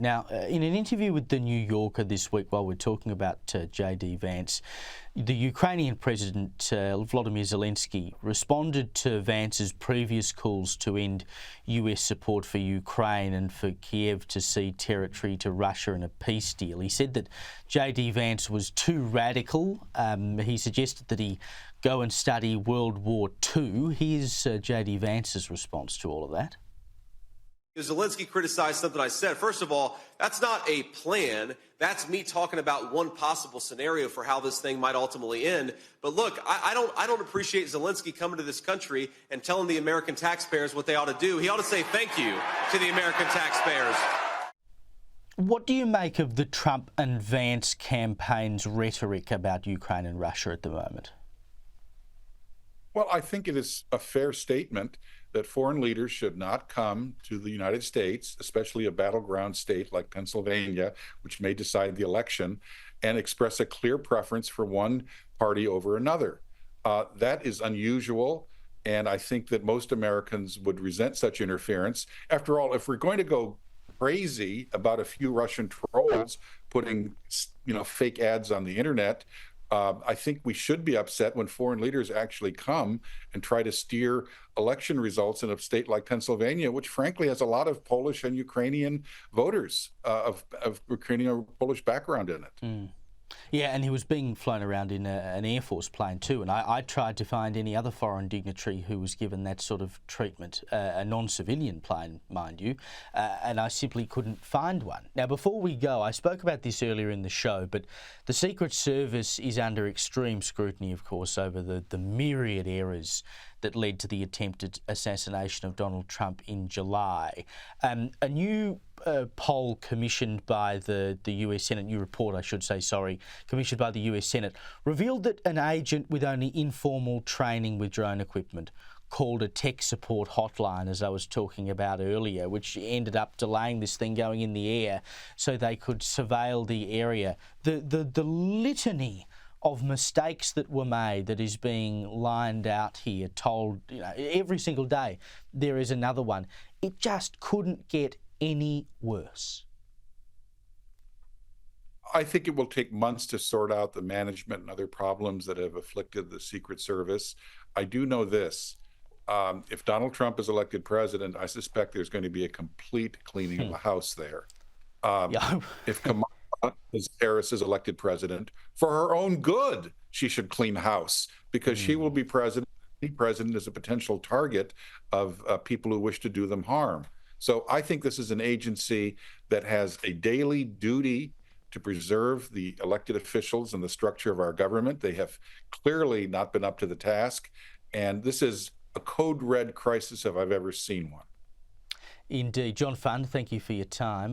Now, in an interview with The New Yorker this week, while we're talking about J.D. Vance, the Ukrainian President Volodymyr Zelensky responded to Vance's previous calls to end US support for Ukraine and for Kiev to cede territory to Russia in a peace deal. He said that J.D. Vance was too radical. He suggested that he go and study World War II. Here's J.D. Vance's response to all of that. Zelensky criticized something I said. First of all, that's not a plan. That's me talking about one possible scenario for how this thing might ultimately end. But look, I don't appreciate Zelensky coming to this country and telling the American taxpayers what they ought to do. He ought to say thank you to the American taxpayers. What do you make of the Trump and Vance campaign's rhetoric about Ukraine and Russia at the moment? Well, I think it is a fair statement that foreign leaders should not come to the United States, especially a battleground state like Pennsylvania, which may decide the election, and express a clear preference for one party over another. That is unusual, and I think that most Americans would resent such interference. After all, if we're going to go crazy about a few Russian trolls putting, fake ads on the internet, I think we should be upset when foreign leaders actually come and try to steer election results in a state like Pennsylvania, which frankly has a lot of Polish and Ukrainian voters of Ukrainian or Polish background in it. Mm. Yeah, and he was being flown around in an Air Force plane too, and I tried to find any other foreign dignitary who was given that sort of treatment, a non-civilian plane, mind you, and I simply couldn't find one. Now, before we go, I spoke about this earlier in the show, but the Secret Service is under extreme scrutiny, of course, over the myriad errors that led to the attempted assassination of Donald Trump in July. A new poll commissioned by the US Senate, new report I should say, commissioned by the US Senate, revealed that an agent with only informal training with drone equipment called a tech support hotline, as I was talking about earlier, which ended up delaying this thing going in the air so they could surveil the area. The litany of mistakes that were made that is being lined out here, told every single day there is another one. It just couldn't get any worse. I think it will take months to sort out the management and other problems that have afflicted the Secret Service. I do know this. If Donald Trump is elected president, I suspect there's going to be a complete cleaning of the house there. If Kamala Harris is elected president, for her own good, she should clean house, because she will be president. The president is a potential target of people who wish to do them harm. So I think this is an agency that has a daily duty to preserve the elected officials and the structure of our government. They have clearly not been up to the task, and this is a code red crisis if I've ever seen one. Indeed. John Fund, thank you for your time.